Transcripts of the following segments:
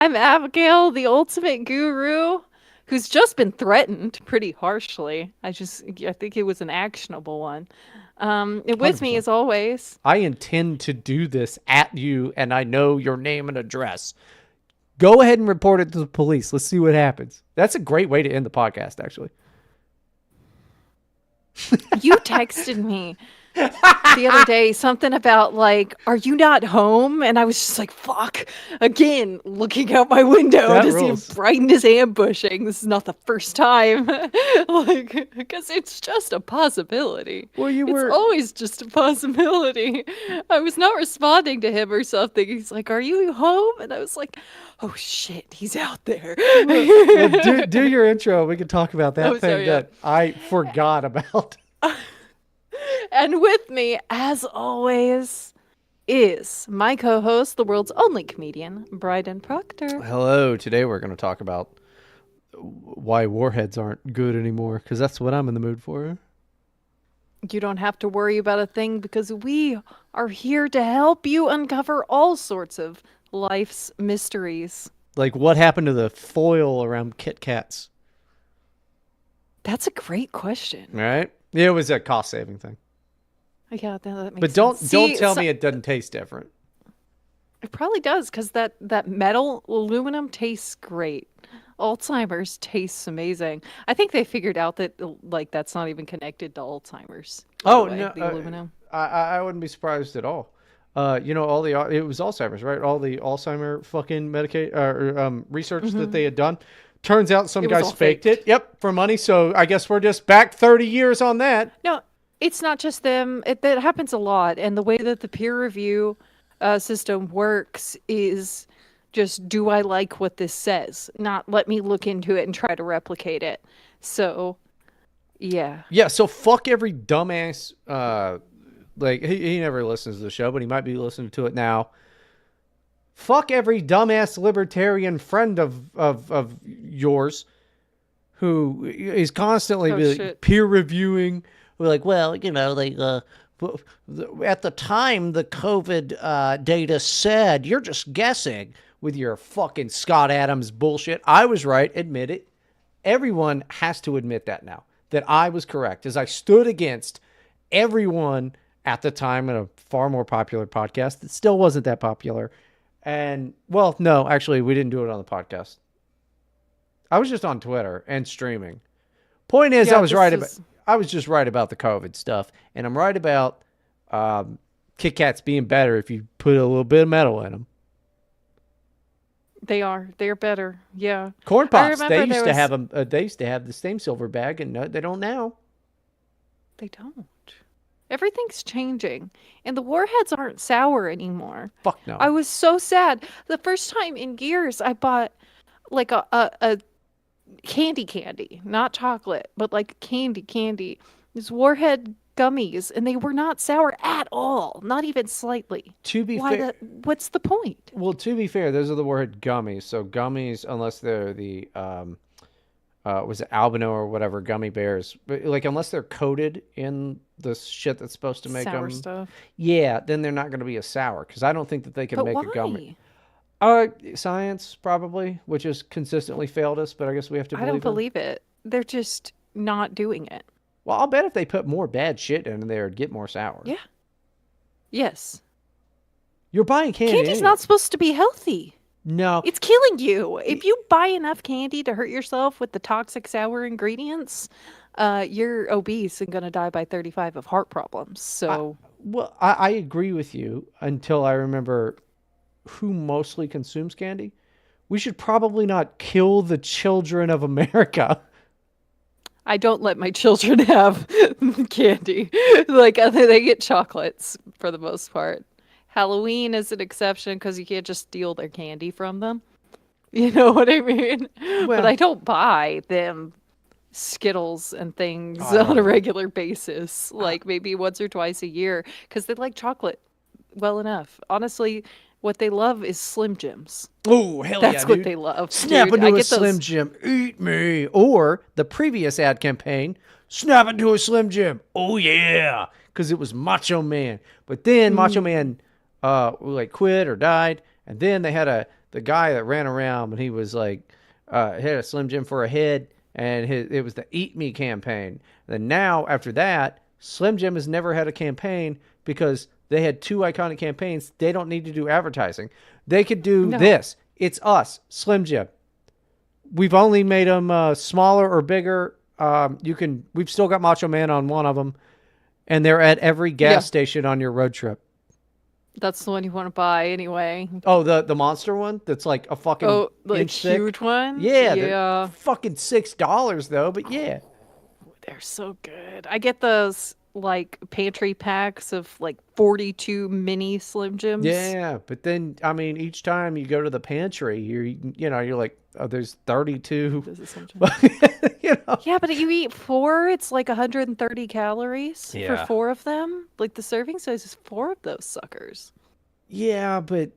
I'm Abigail, the ultimate guru, who's just been threatened pretty harshly. I think it was an actionable one. And with me, 100%. as always, I intend to do this at you, and I know your name and address. Go ahead and report it to the police. Let's see what happens. That's a great way to end the podcast, actually. you texted me the other day something about like, are you not home? And I was just like, fuck, again, looking out my window That to see rules. if Brighton is ambushing. This is not the first time. Like, because it's just a possibility. Well, you It's were. always just a possibility. I was not responding to him or something. He's like, are you home? And I was like, oh shit, he's out there. Well, do your intro. We can talk about that Oh, thing sorry, yeah. that I forgot about. And with me, as always, is my co host, the world's only comedian, Bryden Proctor. Hello. Today we're going to talk about why warheads aren't good anymore, because that's what I'm in the mood for. You don't have to worry about a thing because we are here to help you uncover all sorts of life's mysteries. Like, what happened to the foil around Kit Kats? That's a great question. Right? It was a cost saving thing. Yeah, that makes But sense. don't See, tell me it doesn't taste different. it probably does because that metal aluminum tastes great. Alzheimer's tastes amazing. I think they figured out that like that's not even connected to Alzheimer's. By the Oh way, no, the aluminum. I wouldn't be surprised at all. All the it was Alzheimer's, right? All the Alzheimer fucking research that they had done. Turns out some It was guys all faked faked. it. Yep, for money. So I guess we're just back 30 years on that. No, it's not just them. That happens a lot, and the way that the peer review system works is just do I like what this says? Not let me look into it and try to replicate it. So, yeah. Yeah. So fuck every dumbass. Like he never listens to the show, but he might be listening to it now. Fuck every dumbass libertarian friend of yours who is constantly Oh like, shit. peer reviewing. We're like, well, at the time the COVID data said, you're just guessing with your fucking Scott Adams bullshit. I was right. Admit it. Everyone has to admit that now, that I was correct, as I stood against everyone at the time in a far more popular podcast that still wasn't that popular. And, well, no, actually, we didn't do it on the podcast. I was just on Twitter and streaming. Point is, Yeah, this is I was just right about the COVID stuff, and I'm right about Kit Kats being better if you put a little bit of metal in them. they are. They're better. Yeah. Corn I Pops, they remember used there to was have them. They used to have the same silver bag, and no, they don't now. they don't. Everything's changing, and the warheads aren't sour anymore. Fuck I no. was so sad. The first time in years I bought like a candy, not chocolate, but like candy. These Warhead gummies, and they were not sour at all, not even slightly. To be Why fair, the? What's the point? well, to be fair, those are the word gummies. So gummies, unless they're the was it albino or whatever gummy bears, but like unless they're coated in the shit that's supposed to make Sour them, stuff. yeah, then they're not going to be a sour because I don't think that they can But make a gummy. why? Science probably, which has consistently failed us, but I guess we have to I don't believe them. believe it. They're just not doing it. Well, I'll bet if they put more bad shit in there, it'd get more sour. Yeah. Yes. You're buying candy Candy's anyway. not supposed to be healthy. No, It's killing you. If you buy enough candy to hurt yourself with the toxic sour ingredients, you're obese and gonna die by 35 of heart problems. I, So I agree with you until I remember who mostly consumes candy. We should probably not kill the children of America. I don't let my children have candy. Like they get chocolates for the most part. Halloween is an exception because you can't just steal their candy from them. You know what I mean? But Well, I don't buy them Skittles and things I on don't a know. regular basis, like maybe once or twice a year, because they like chocolate well enough. Honestly, what they love is Slim Jims. Oh, hell yeah, That's what dude. they love, Snap dude. I into a get Slim those. Jim. Eat me. Or the previous ad campaign, snap into a Slim Jim. Oh, yeah. Because it was Macho Man. But then Macho Mm, Man like quit or died. And then the guy that ran around when he was like, had a Slim Jim for a head, and it was the Eat Me campaign. And then now, after that, Slim Jim has never had a campaign because they had two iconic campaigns. They don't need to do advertising. They could do this. It's us, Slim Jim. We've only made them smaller or bigger. We've still got Macho Man on one of them, and they're at every gas station on your road trip. That's the one you want to buy anyway. Oh, the monster one that's like a fucking like inch thick? huge one. Yeah, yeah. Fucking $6 though, but yeah. They're so good. I get those like pantry packs of like 42 mini Slim Jims. Yeah, but then I mean, each time you go to the pantry, you're like, oh, there's 32. This is Slim Jim. know? Yeah, but you eat 4, it's like 130 calories Yeah. for 4 of them. Like the serving size is 4 of those suckers. Yeah, but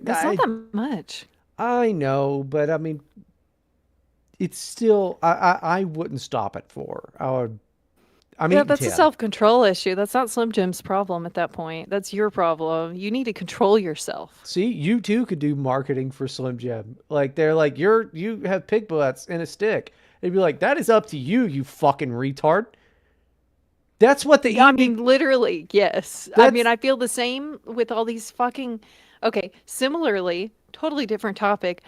That's not that much. I know, but I mean, it's still I wouldn't stop at 4. I'm Yeah, eating that's 10. a self-control issue. That's not Slim Jim's problem at that point. That's your problem. You need to control yourself. See, you too could do marketing for Slim Jim. Like they're like, you have pig butts in a stick. They'd be like, that is up to you, you fucking retard. That's what the I mean, literally, yes. I That's- mean, I feel the same with all these fucking. Okay, similarly, totally different topic.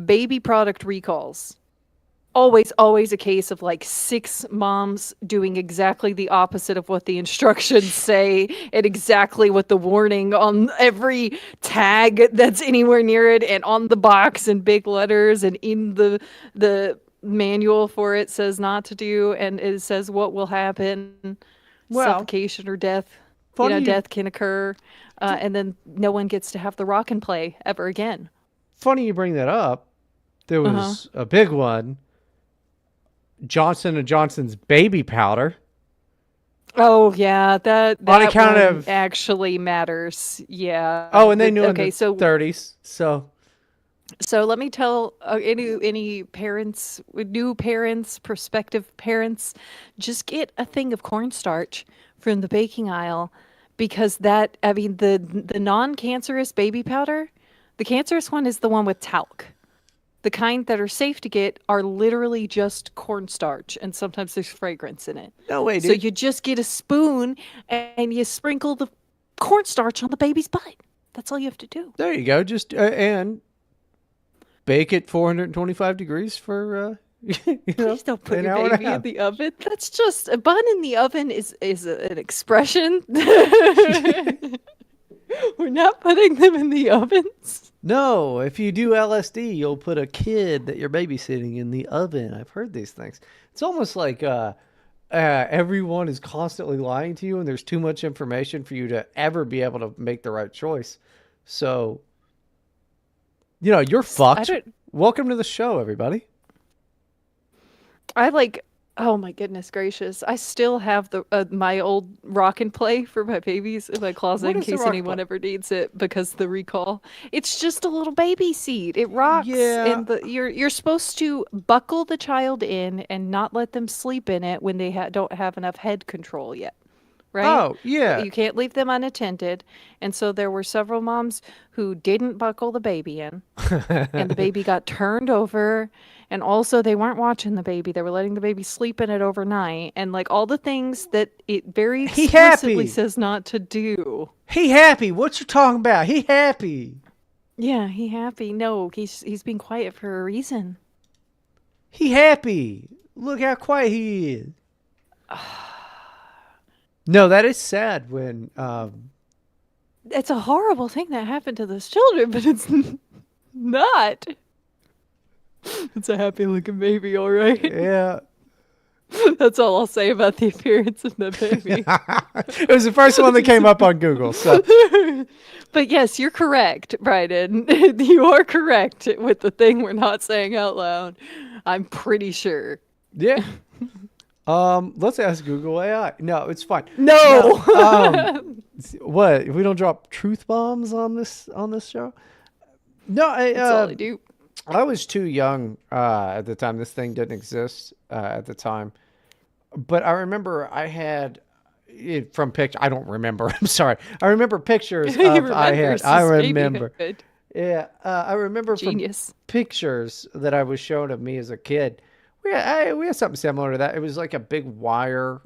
Baby product recalls. Always a case of like 6 moms doing exactly the opposite of what the instructions say and exactly what the warning on every tag that's anywhere near it and on the box in big letters and in the manual for it says not to do, and it says what will happen. Well, Suffocation or death. funny- Death can occur, and then no one gets to have the rock and play ever again. Funny you bring that up. There was a big one. Johnson & Johnson's baby powder. Oh yeah, that On account one of- actually matters. Yeah. Oh, and they knew Okay, in the so 30s. So let me tell any parents, new parents, prospective parents, just get a thing of cornstarch from the baking aisle, because the non-cancerous baby powder, the cancerous one is the one with talc. The kind that are safe to get are literally just cornstarch, and sometimes there's fragrance in it. no way, So dude. you just get a spoon and you sprinkle the cornstarch on the baby's butt. That's all you have to do. There you go. Just and bake it 425 degrees for Please don't put an your hour and a baby in half. the oven. That's just a bun in the oven is an expression. We're not putting them in the ovens. No, if you do LSD, you'll put a kid that you're babysitting in the oven. I've heard these things. It's almost like everyone is constantly lying to you, and there's too much information for you to ever be able to make the right choice. So, you're fucked. Welcome to the show, everybody. Oh my goodness gracious. I still have my old rock and play for my babies in my closet What in is the case rock anyone play? ever needs it because the recall. It's just a little baby seat. It rocks. Yeah. And you're supposed to buckle the child in and not let them sleep in it when they don't have enough head control yet. Right? Oh, yeah. You can't leave them unattended. And so there were several moms who didn't buckle the baby in, and the baby got turned over. And also, they weren't watching the baby. They were letting the baby sleep in it overnight. And like all the things that it very He explicitly happy. says not to do. He happy. What you talking about? He happy. Yeah, he happy. No, he's being quiet for a reason. He happy. Look how quiet he is. No, that is sad when It's a horrible thing that happened to those children, but it's not. It's a happy looking baby, all right. yeah. That's all I'll say about the appearance of the baby. It was the first one that came up on Google. So But yes, you're correct, Bryden. You are correct with the thing we're not saying out loud. I'm pretty sure. yeah. Let's ask Google AI. No, it's fine. No. What? We don't drop truth bombs on this show? No, That's all I do. I was too young at the time. This thing didn't exist at the time. But I remember I had, from picture. I don't remember. I'm sorry. I remember pictures He of I remembers had. I his remember. babyhood. Yeah, I remember from Genius. pictures that I was shown of me as a kid. We had something similar to that. It was like a big wire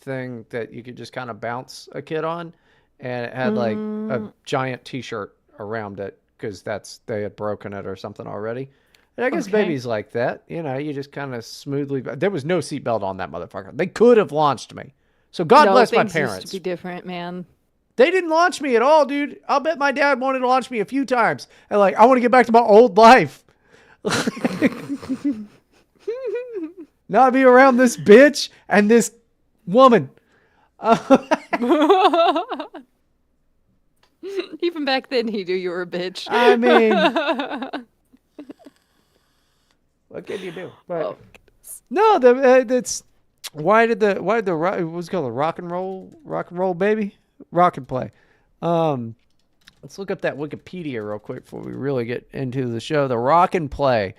thing that you could just kind of bounce a kid on, and it had like a giant T-shirt around it because they had broken it or something already. And I guess Okay. babies like that, you just kind of smoothly. There was no seatbelt on that motherfucker. They could have launched me. So God No, bless my things used parents. to be different, man. They didn't launch me at all, dude. I'll bet my dad wanted to launch me a few times. And like, I want to get back to my old life. Not be around this bitch and this woman. Even back then, he knew you were a bitch. I mean, what can you do? But Oh, no, that's why did the what's it called, the rock and roll baby, rock and play. Let's look up that Wikipedia real quick before we really get into the show. The rock and play.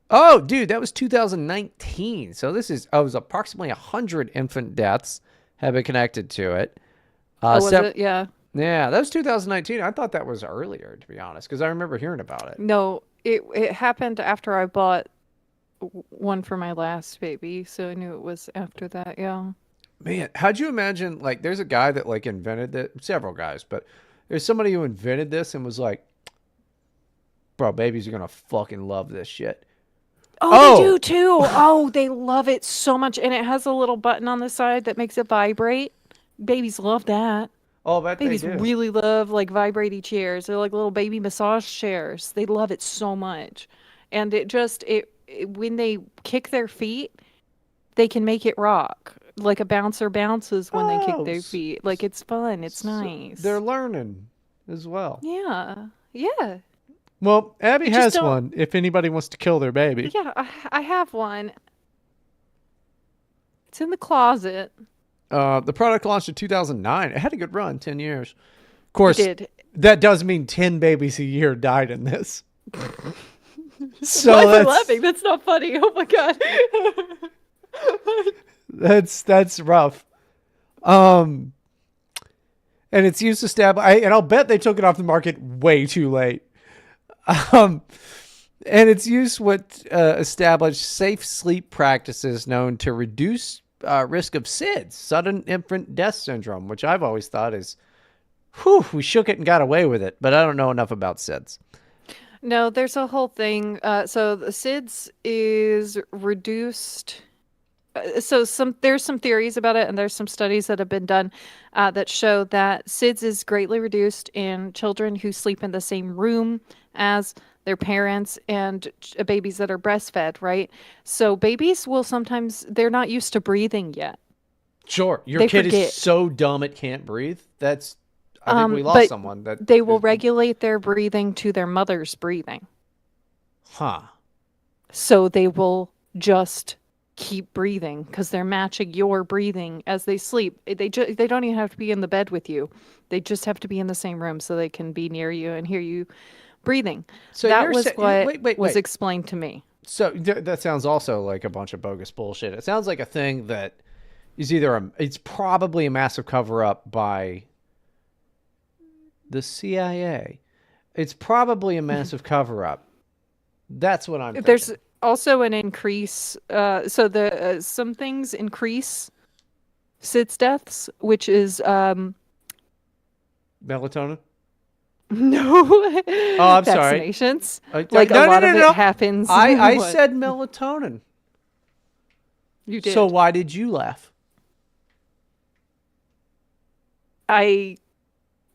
Oh, dude, that was 2019. So this is, was approximately 100 infant deaths have been connected to it. oh, was it? Yeah. Yeah, that was 2019. I thought that was earlier, to be honest, because I remember hearing about it. No, it happened after I bought one for my last baby, so I knew it was after that. Yeah. Man, how'd you imagine, like, there's a guy that, like, invented it, several guys, but there's somebody who invented this and was like, bro, babies are going to fucking love this shit. Oh, they do too. Oh, they love it so much, and it has a little button on the side that makes it vibrate. Babies love that. Oh, I bet they Babies do. really love like vibrating chairs. They're like little baby massage chairs. They love it so much. And it when they kick their feet, they can make it rock. Like a bouncer bounces when they kick Oh, their feet. Like it's fun. It's so nice. they're learning as well. Yeah. Yeah. Well, Abby Just has don't one if anybody wants to kill their baby. Yeah, I have one. It's in the closet. The product launched in 2009. It had a good run, 10 years. Of It course, did. that does mean 10 babies a year died in this. So Why am I that's laughing? That's not funny. Oh my god. that's rough. And it's used to and I'll bet they took it off the market way too late. And its use would establish safe sleep practices known to reduce risk of SIDS, sudden infant death syndrome, which I've always thought is, we shook it and got away with it, but I don't know enough about SIDS. No, there's a whole thing. So the SIDS is reduced. So there's some theories about it, and there's some studies that have been done that show that SIDS is greatly reduced in children who sleep in the same room as their parents and babies that are breastfed, right? So babies will sometimes they're not used to breathing yet. Sure, your They kid forget. is so dumb it can't breathe. I think we lost But someone that they will regulate their breathing to their mother's breathing. Huh. So they will just keep breathing because they're matching your breathing as they sleep. They don't even have to be in the bed with you. They just have to be in the same room so they can be near you and hear you breathing. So That you're was what wait. was explained to me. So that sounds also like a bunch of bogus bullshit. It sounds like a thing that is it's probably a massive cover up by the CIA. It's probably a massive cover up. That's what I'm thinking. There's also an increase. So the some things increase SIDS deaths, which is Melatonin? no I'm sorry. vaccinations. Like Like a lot of it happens. I What? said melatonin. You did. So why did you laugh? I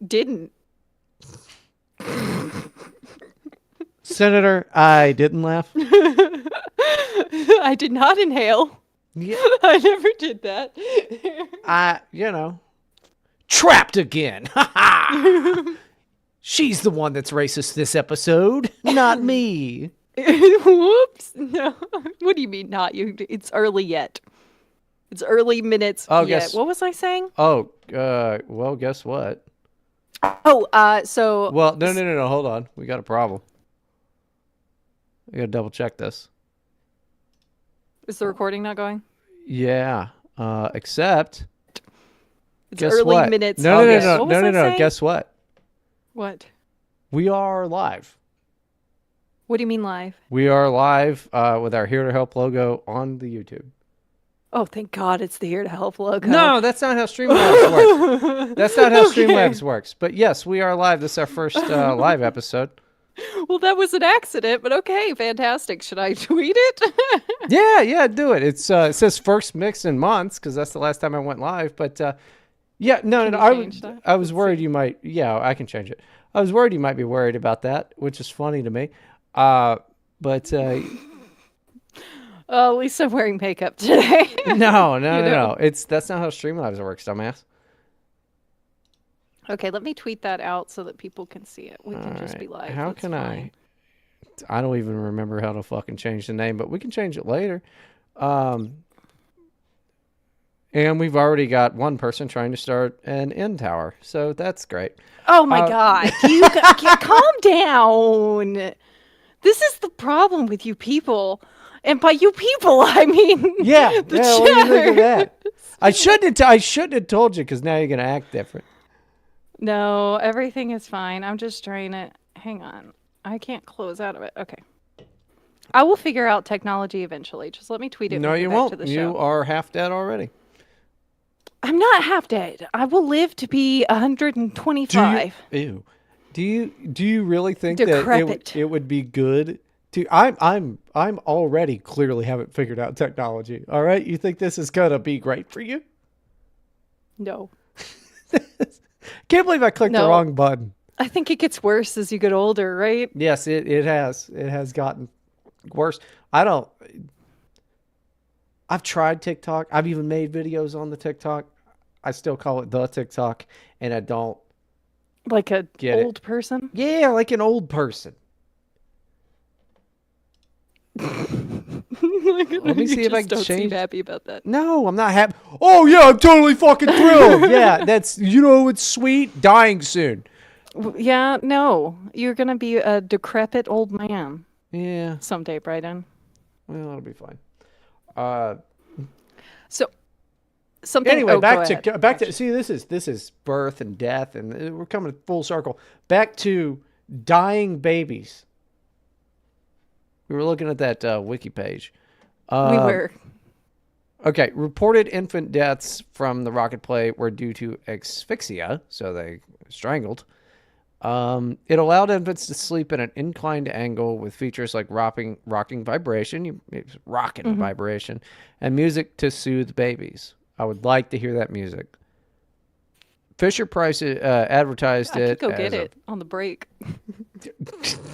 didn't. Senator, I didn't laugh. I did not inhale. Yeah, I never did that. trapped again. She's the one that's racist this episode, not me. Whoops. No. What do you mean not you? It's early yet. It's early minutes Oh, yet. guess- What was I saying? Oh, well, guess what? Oh, so Well, no. Hold on. We got a problem. I gotta double check this. is the recording not going? Yeah. Except It's Guess early what? minutes. No, no, no, August. no, What no, was no, I no. saying? Guess what? What? We are live. What do you mean live? We are live with our Here to Help logo on the YouTube. Oh, thank God it's the Here to Help logo. No, that's not how Streamlabs works. That's not how Okay. Streamlabs works. But yes, we are live. This is our first live episode. Well, that was an accident, but okay, fantastic. Should I tweet it? Yeah, do it. It says first mix in months because that's the last time I went live. But yeah, no, Can no, you change that? I was Let's worried see. you might. Yeah, I can change it. I was worried you might be worried about that, which is funny to me. But At least I'm wearing makeup today. no, You know. that's not how Streamlabs works, dumbass. Okay, let me tweet that out so that people can see it. We can All just be right. live. How That's can fine. I don't even remember how to fucking change the name, but we can change it later. And we've already got one person trying to start an end tower, so that's great. Oh my Uh, God. Calm down. This is the problem with you people. And by you people, I mean Yeah, the yeah. What do you think of chat. that? I shouldn't have told you because now you're gonna act different. No, everything is fine. I'm just trying to hang on. I can't close out of it. Okay. I will figure out technology eventually. Just let me tweet it. and No, we'll get you back to won't. the You show. are half dead already. I'm not half dead. I will live to be 125. Ew. Do you really think that Decrepit. it would be good to I'm already clearly haven't figured out technology. All right? You think this is gonna be great for you? No. Can't believe I clicked the No. wrong button. I think it gets worse as you get older, right? Yes, it has. It has gotten worse. I've tried TikTok. I've even made videos on the TikTok. I still call it the TikTok, and I don't Like a get it. old person. Yeah, like an old person. Let me see if I can don't seem change- happy about that. No, I'm not happy. Oh yeah, I'm totally fucking thrilled. Yeah, that's it's sweet. Dying soon. Yeah, no. You're gonna be a decrepit old man Yeah, someday, Bryden. well, it'll be fine. So something Anyway, oh, go ahead. back to see this is birth and death, and we're coming full circle. Back to dying babies. We were looking at that wiki page. We were. Okay, reported infant deaths from the rocket play were due to asphyxia, so they strangled. It allowed infants to sleep at an inclined angle with features like rocking vibration, vibration, and music to soothe babies. I would like to hear that music. Fisher Price advertised I could it. go as get a- it on the break.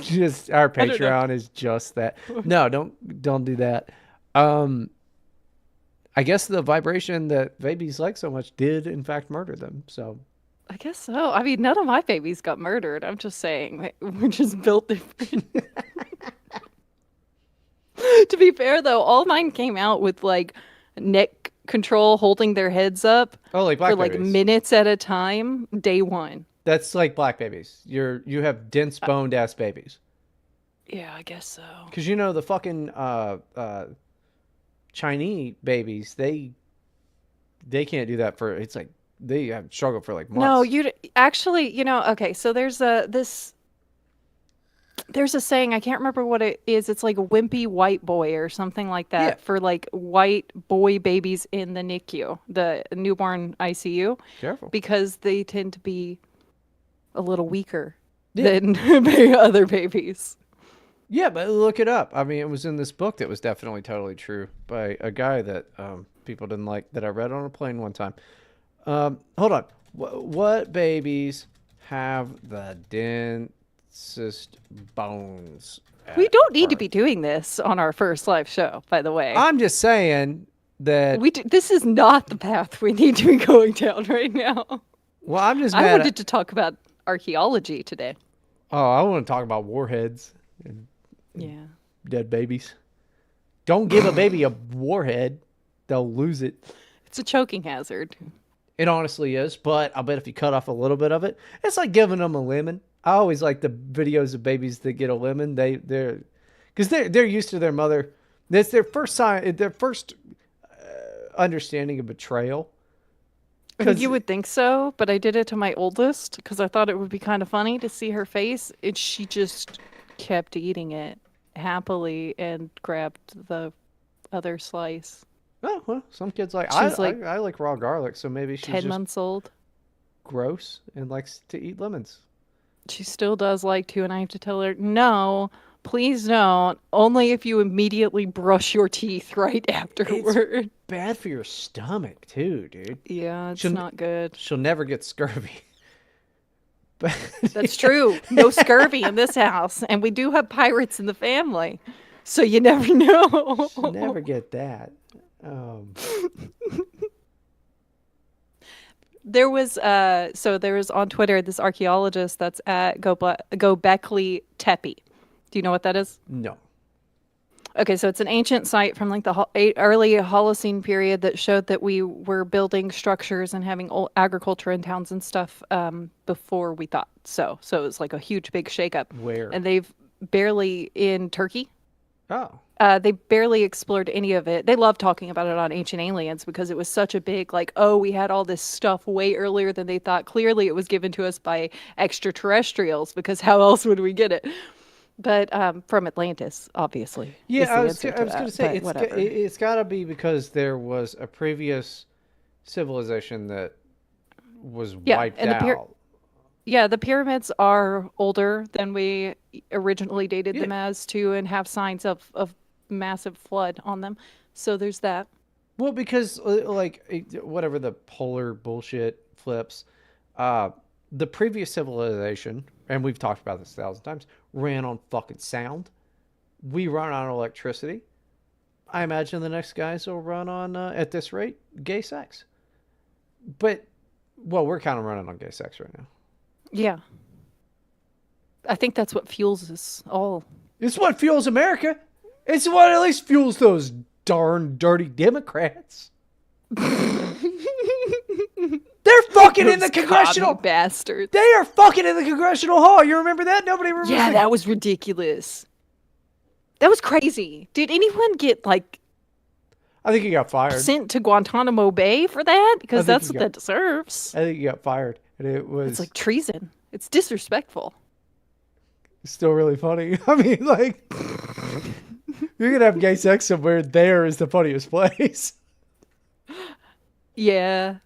just our don't know. Patreon is just that. No, don't do that. I guess the vibration that babies like so much did in fact murder them. So I guess so. I mean, none of my babies got murdered. I'm just saying we're just built different. To be fair, though, all mine came out with like neck control, holding their heads up like black for like babies. minutes at a time. Day one. That's like black babies. You have dense boned ass babies. Yeah, I guess so. Because the fucking Chinese babies, they can't do that for. It's like they have struggled for like months. No, actually, okay, so there's a saying, I can't remember what it is. It's like a wimpy white boy or something like that Yeah. for like white boy babies in the NICU, the newborn ICU, Careful. because they tend to be a little weaker Yeah. than other babies. Yeah, but look it up. I mean, it was in this book that was definitely totally true by a guy that people didn't like that I read on a plane one time. Hold on. What babies have the densest bones? We at don't need to birth? be doing this on our first live show, by the way. I'm just saying that. This is not the path we need to be going down right now. Well, I'm just I mad. wanted to talk about archaeology today. I want to talk about warheads and Yeah. dead babies. Don't give a baby a warhead; they'll lose it. It's a choking hazard. It honestly is, but I'll bet if you cut off a little bit of it, it's like giving them a lemon. I always like the videos of babies that get a lemon. They're used to their mother. That's their first sign, their first understanding of betrayal. I mean, you would think so, but I did it to my oldest because I thought it would be kind of funny to see her face, and she just kept eating it happily and grabbed the other slice. Oh well, some kids like She's like I like raw garlic, so maybe she's 10 just months old. gross and likes to eat lemons. She still does like to, and I have to tell her, no, please don't. Only if you immediately brush your teeth right afterward. Bad for your stomach too, dude. Yeah, it's She'll, not good. she'll never get scurvy. But That's true. No scurvy in this house, and we do have pirates in the family, so you never know. she'll never get that. Um, There was there was on Twitter this archaeologist that's at Gobekli Tepe. Do you know what that is? no. Okay, so it's an ancient site from like the early Holocene period that showed that we were building structures and having old agriculture in towns and stuff before we thought. So it was like a huge big shakeup. Where? And they've barely in Turkey. Oh. They barely explored any of it. They love talking about it on Ancient Aliens because it was such a big, like, oh, we had all this stuff way earlier than they thought. Clearly, it was given to us by extraterrestrials because how else would we get it? But from Atlantis, obviously. Yeah, is the I was answer to going to that, say but whatever. it's got to be because there was a previous civilization that was wiped and out. the pyramids are older than we originally dated them as too, and have signs of massive flood on them. So there's that. Well, because whatever the polar bullshit flips, the previous civilization, and we've talked about this 1,000 times, ran on fucking sound. We run on electricity. I imagine the next guys will run on, at this rate, gay sex. But, well, we're kind of running on gay sex right now. Yeah. I think that's what fuels us all. It's what fuels America. It's what at least fuels those darn dirty Democrats. They're fucking in the Those congressional commie bastards. They are fucking in the congressional hall. You remember that? Nobody remembers. Yeah, that was ridiculous. That was crazy. Did anyone get like I think he got fired. sent to Guantanamo Bay for that? Because think that's he what got- that deserves. I think he got fired, and it was It's like treason. It's disrespectful. still really funny. I mean, like, you're gonna have gay sex somewhere. There is the funniest place. Yeah.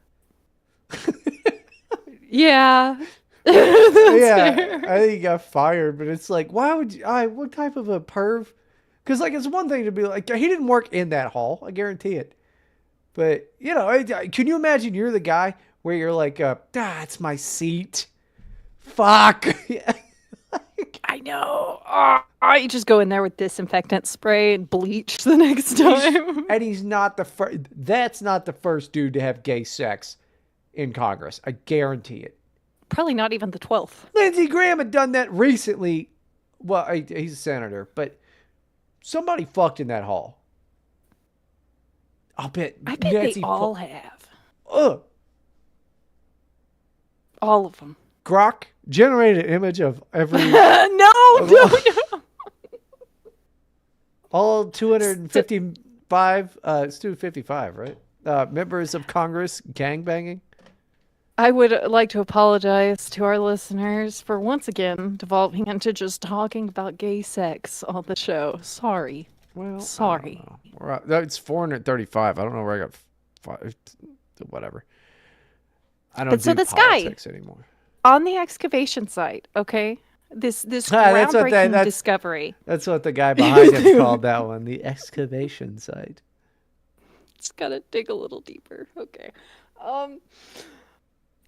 Yeah. Yeah, I think he got fired, but it's like, why would you? What type of a perv? Because like, it's one thing to be like, he didn't work in that hall. I guarantee it. But you know, can you imagine you're the guy where you're like, it's my seat. Fuck. I know. You just go in there with disinfectant spray and bleach the next time. And he's not the first. That's not the first dude to have gay sex in Congress. I guarantee it. Probably not even the 12th. Lindsey Graham had done that recently. Well, he's a senator, but somebody fucked in that hall. I bet they all have. Ugh. All of them. Grok generated an image of every No. all 255. It's 255, right? Members of Congress gangbanging. I would like to apologize to our listeners for once again devolving into just talking about gay sex on the show. Sorry. Well, Sorry. It's 435. I don't know where I got five. Whatever. I don't But so do this guy- politics anymore. On the excavation site, okay? This That's what groundbreaking discovery. That's what the guy behind him called that one, the excavation site. Just gotta dig a little deeper. Okay.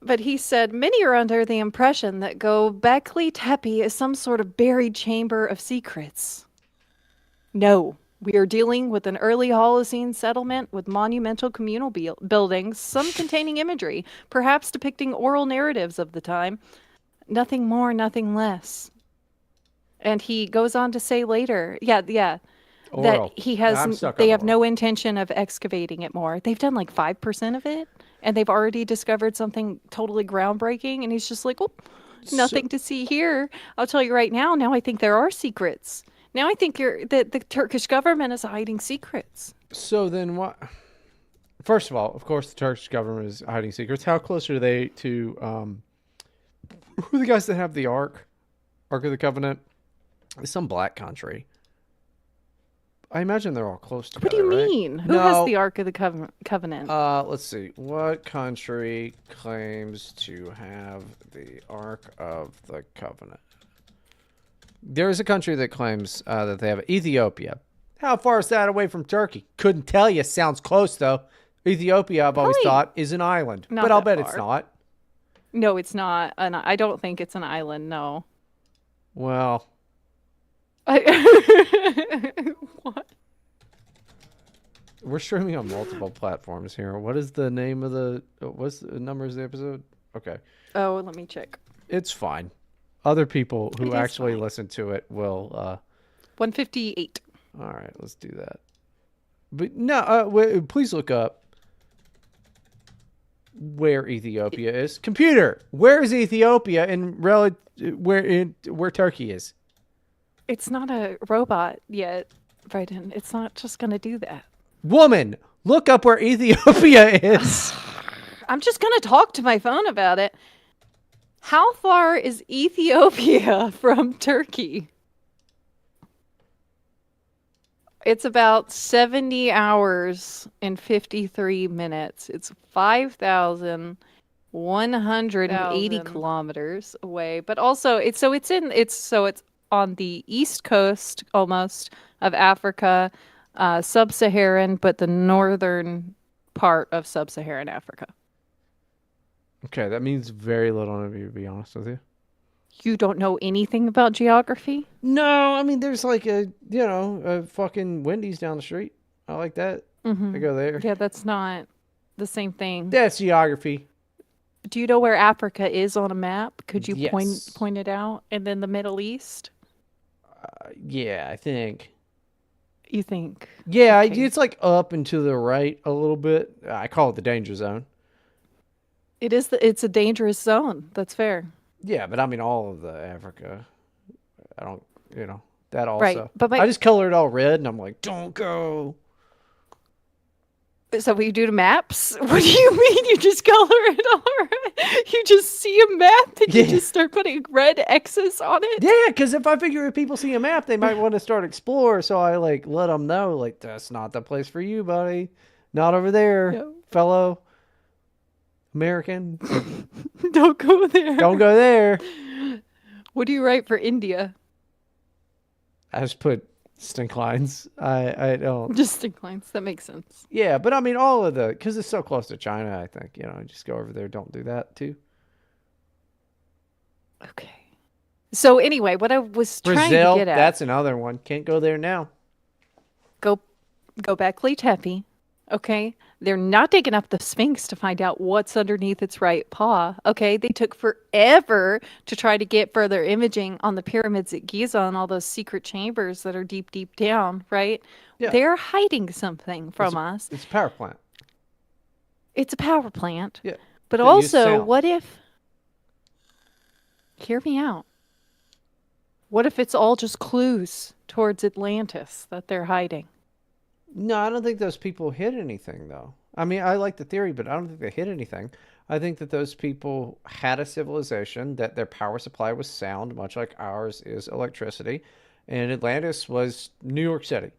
But he said many are under the impression that Gobekli Tepe is some sort of buried chamber of secrets. No, we are dealing with an early Holocene settlement with monumental communal buildings, some containing imagery, perhaps depicting oral narratives of the time. Nothing more, nothing less. And he goes on to say later, Oral. that he I'm has, stuck they on have oral. no intention of excavating it more. They've done like 5% of it, and they've already discovered something totally groundbreaking. And he's just like, oh, nothing to see here. I'll tell you right now. Now I think there are secrets. Now I think the Turkish government is hiding secrets. So then what? First of all, of course, the Turkish government is hiding secrets. How close are they to who are the guys that have the Ark of the Covenant? It's some black country. I imagine they're all close together. What do you right? mean? Who No. has the Ark of the Covenant? Let's see. What country claims to have the Ark of the Covenant? There is a country that claims that they have it. Ethiopia. How far is that away from Turkey? Couldn't tell you. Sounds close, though. Ethiopia, I've always Probably thought, is an island. not But I'll that bet it's far. not. No, it's not. I don't think it's an island. No. Well, What? we're streaming on multiple platforms here. What is the name of the... What's the numbers of the episode? Okay. Oh, let me check. It's fine. Other people It who is actually fine. listen to it will... 158. All right, let's do that. But no, please look up where Ethiopia is. Computer, where is Ethiopia where Turkey is? It's not a robot yet, Bryden. It's not just gonna do that. Woman, look up where Ethiopia is. I'm just gonna talk to my phone about it. How far is Ethiopia from Turkey? It's about 70 hours and 53 minutes. It's 5,180 kilometers away. But also it's on the east coast almost of Africa, sub-Saharan, but the northern part of sub-Saharan Africa. Okay, that means very little to me, to be honest with you. You don't know anything about geography? No, I mean, there's like a fucking Wendy's down the street. I like that. I go there. Yeah, that's not the same thing. That's geography. Do you know where Africa is on a map? Could you Yes. point it out? And then the Middle East? Yeah, I think. You think? Yeah, Okay. it's like up and to the right a little bit. I call it the danger zone. It's a dangerous zone. That's fair. Yeah, but I mean all of the Africa. I don't, that also. Right, but I just color it all red, and I'm like, don't go. So what you do to maps? What do you mean you just color it all red? You just see a map and you Yeah. just start putting red X's on it? Yeah, because if I figure if people see a map, they might want to start explore. So I like let them know, like that's not the place for you, buddy. Not over there, No. fellow American. Don't go there. Don't go there. What do you write for India? I just put stink lines. I don't. Just inclines. That makes sense. Yeah, but I mean all of the because it's so close to China. I think just go over there. Don't do that too. Okay. So anyway, what I was trying Brazil. to get at, That's another one. Can't go there now. go back Tepe. Okay. They're not digging up the Sphinx to find out what's underneath its right paw. Okay. They took forever to try to get further imaging on the pyramids at Giza and all those secret chambers that are deep, deep down, right? Yeah. They're hiding something from us. It's a power plant. It's a power plant. Yeah. But They use also, sound. what if, hear me out. What if it's all just clues towards Atlantis that they're hiding? No, I don't think those people hit anything, though. I mean, I like the theory, but I don't think they hit anything. I think that those people had a civilization, that their power supply was sound, much like ours is electricity. And Atlantis was New York City.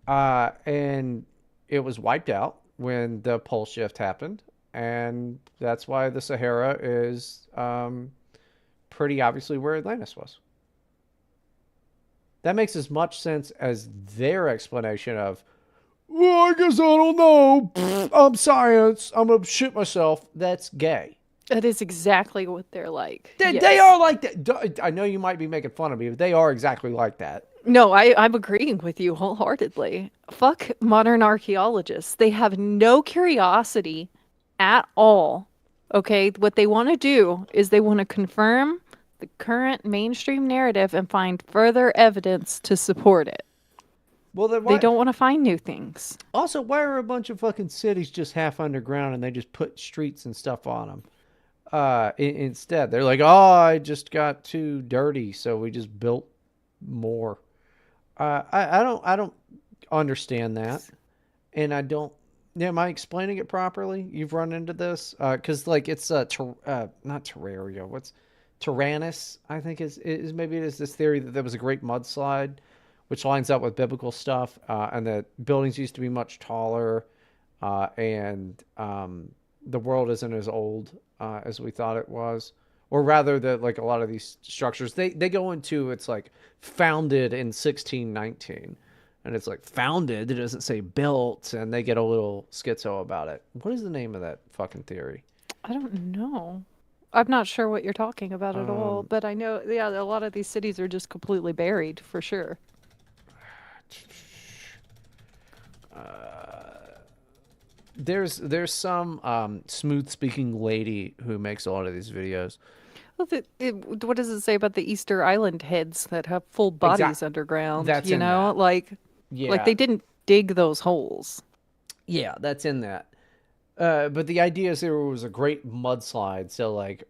And it was wiped out when the pole shift happened. And that's why the Sahara is pretty obviously where Atlantis was. That makes as much sense as their explanation of, well, I guess I don't know. I'm science. I'm going to shit myself. That's gay. That is exactly what they're like. They Yes. are like that. I know you might be making fun of me, but they are exactly like that. No, I'm agreeing with you wholeheartedly. Fuck modern archaeologists. They have no curiosity at all. Okay? What they want to do is they want to confirm the current mainstream narrative and find further evidence to support it. Well, then They don't want to find new things. Also, why are a bunch of fucking cities just half underground and they just put streets and stuff on them? Instead, they're like, oh, I just got too dirty, so we just built more. I don't understand that, and I don't Yeah, am I explaining it properly? You've run into this because like it's not Terraria. What's Tyrannus? I think is maybe it is this theory that there was a great mudslide, which lines up with biblical stuff, and that buildings used to be much taller, and the world isn't as old as we thought it was, or rather that like a lot of these structures they go into it's like founded in 1619. And it's like founded, it doesn't say built, and they get a little schizo about it. What is the name of that fucking theory? I don't know. I'm not sure what you're talking about at all, but I know, yeah, a lot of these cities are just completely buried for sure. There's some smooth speaking lady who makes a lot of these videos. Well, what does it say about the Easter Island heads that have full bodies underground? That's You in know, that. like Yeah, they didn't dig those holes. yeah, that's in that. But the idea is there was a great mudslide, so like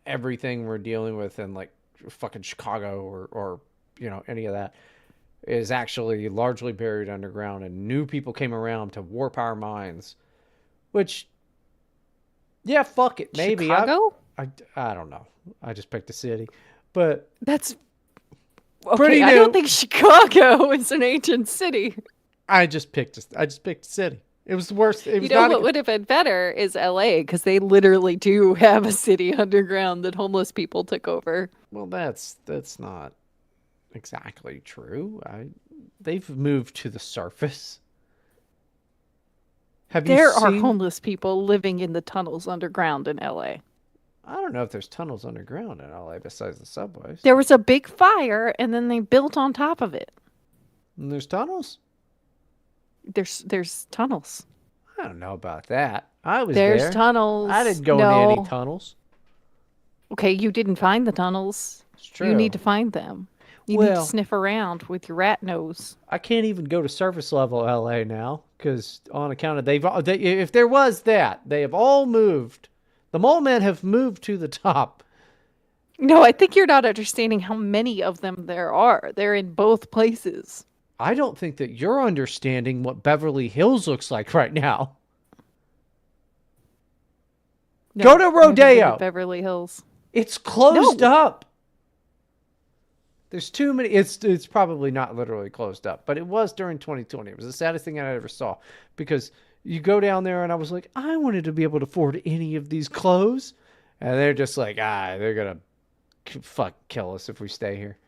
everything we're dealing with in like fucking Chicago or any of that is actually largely buried underground, and new people came around to warp our minds. Which, yeah, fuck it, maybe Chicago? I don't know. I just picked a city, but That's okay. pretty I don't new. think Chicago is an ancient city. I just picked a city. It was the worst. It You was know not. what would have been better is LA because they literally do have a city underground that homeless people took over. Well, that's not exactly true. They've moved to the surface. Have you There are seen? homeless people living in the tunnels underground in LA. I don't know if there's tunnels underground in LA besides the subways. There was a big fire and then they built on top of it. And there's tunnels. There's tunnels. I don't know about that. I was There's there. tunnels. I didn't go into No. any tunnels. Okay, you didn't find the tunnels. It's true. You need to find them. You need to Well, sniff around with your rat nose. I can't even go to surface level LA now because on account of if there was that, they have all moved. The mole men have moved to the top. No, I think you're not understanding how many of them there are. They're in both places. I don't think that you're understanding what Beverly Hills looks like right now. No, Go to I've never been to Rodeo. Beverly Hills. It's closed No. up. There's too many. It's probably not literally closed up, but it was during 2020. It was the saddest thing I ever saw because you go down there and I was like, I wanted to be able to afford any of these clothes, and they're just like, they're gonna kill us if we stay here.